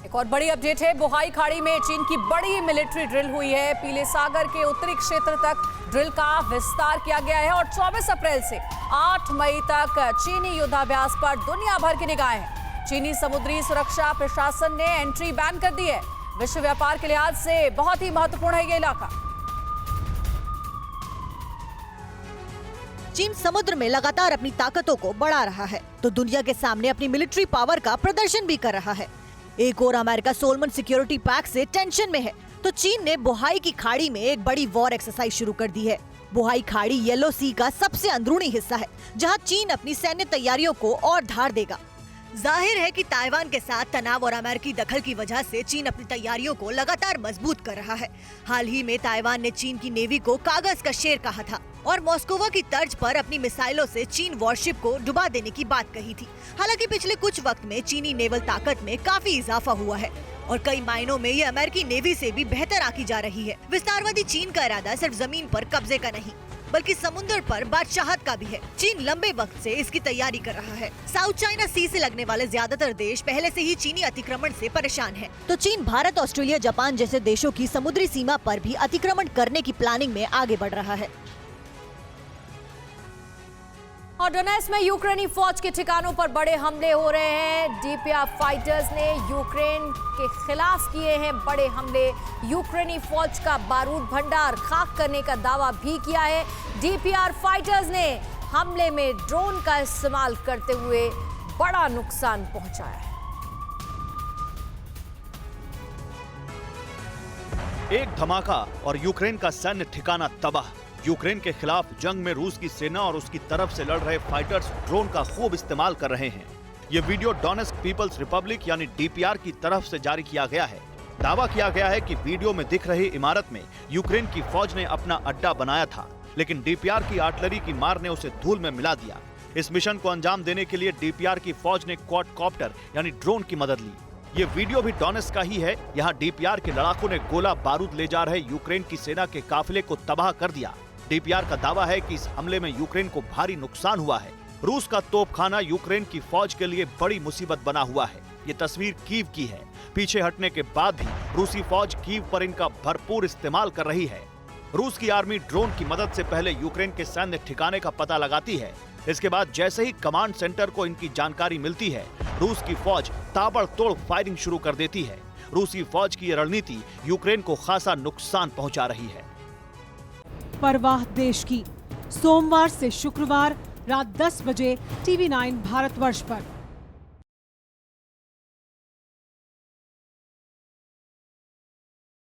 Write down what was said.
एक और बड़ी अपडेट है। बोहाई खाड़ी में चीन की बड़ी मिलिट्री ड्रिल हुई है। पीले सागर के उत्तरी क्षेत्र तक ड्रिल का विस्तार किया गया है और 24 अप्रैल से 8 मई तक चीनी युद्धाभ्यास पर दुनिया भर की निगाहें हैं। चीनी समुद्री सुरक्षा प्रशासन ने एंट्री बैन कर दी है। विश्व व्यापार के लिहाज से बहुत ही महत्वपूर्ण है ये इलाका। चीन समुद्र में लगातार अपनी ताकतों को बढ़ा रहा है तो दुनिया के सामने अपनी मिलिट्री पावर का प्रदर्शन भी कर रहा है। एक और अमेरिका सोलमन सिक्योरिटी पैक्ट से टेंशन में है तो चीन ने बोहाई की खाड़ी में एक बड़ी वॉर एक्सरसाइज शुरू कर दी है। बोहाई खाड़ी येलो सी का सबसे अंदरूनी हिस्सा है जहां चीन अपनी सैन्य तैयारियों को और धार देगा। जाहिर है कि ताइवान के साथ तनाव और अमेरिकी दखल की वजह से चीन अपनी तैयारियों को लगातार मजबूत कर रहा है। हाल ही में ताइवान ने चीन की नेवी को कागज का शेर कहा था और मॉस्कोवा की तर्ज पर अपनी मिसाइलों से चीन वॉरशिप को डुबा देने की बात कही थी। हालांकि पिछले कुछ वक्त में चीनी नेवल ताकत में काफी इजाफा हुआ है और कई मायनों में ये अमेरिकी नेवी से भी बेहतर आकी जा रही है। विस्तारवादी चीन का इरादा सिर्फ जमीन पर कब्जे का नहीं बल्कि समुद्र पर बादशाहत का भी है। चीन लंबे वक्त से इसकी तैयारी कर रहा है। साउथ चाइना सी से लगने वाले ज्यादातर देश पहले से ही चीनी अतिक्रमण से परेशान हैं। तो चीन भारत, ऑस्ट्रेलिया, जापान जैसे देशों की समुद्री सीमा पर भी अतिक्रमण करने की प्लानिंग में आगे बढ़ रहा है। और डोनेट्स्क में यूक्रेनी फौज के ठिकानों पर बड़े हमले हो रहे हैं। डीपीआर फाइटर्स ने यूक्रेन के खिलाफ किए हैं बड़े हमले। यूक्रेनी फौज का बारूद भंडार खाक करने का दावा भी किया है। डीपीआर फाइटर्स ने हमले में ड्रोन का इस्तेमाल करते हुए बड़ा नुकसान पहुंचाया है। एक धमाका और यूक्रेन का सैन्य ठिकाना तबाह। यूक्रेन के खिलाफ जंग में रूस की सेना और उसकी तरफ से लड़ रहे फाइटर्स ड्रोन का खूब इस्तेमाल कर रहे हैं। ये वीडियो डोनेट्स्क पीपल्स रिपब्लिक यानी डीपीआर की तरफ से जारी किया गया है। दावा किया गया है कि वीडियो में दिख रही इमारत में यूक्रेन की फौज ने अपना अड्डा बनाया था, लेकिन डीपीआर की आर्टिलरी की मार ने उसे धूल में मिला दिया। इस मिशन को अंजाम देने के लिए डीपीआर की फौज ने क्वाडकॉप्टर यानी ड्रोन की मदद ली। ये वीडियो भी डोनेट्स्क का ही है। यहाँ डीपीआर के लड़ाकों ने गोला बारूद ले जा रहे यूक्रेन की सेना के काफिले को तबाह कर दिया। डीपीआर का दावा है कि इस हमले में यूक्रेन को भारी नुकसान हुआ है। रूस का तोपखाना यूक्रेन की फौज के लिए बड़ी मुसीबत बना हुआ है। ये तस्वीर कीव की है। पीछे हटने के बाद भी रूसी फौज कीव पर इनका भरपूर इस्तेमाल कर रही है। रूस की आर्मी ड्रोन की मदद से पहले यूक्रेन के सैन्य ठिकाने का पता लगाती है। इसके बाद जैसे ही कमांड सेंटर को इनकी जानकारी मिलती है, रूस की फौज ताबड़तोड़ फायरिंग शुरू कर देती है। रूसी फौज की ये रणनीति यूक्रेन को खासा नुकसान पहुंचा रही है। परवाह देश की, सोमवार से शुक्रवार रात 10 बजे TV9 भारतवर्ष पर।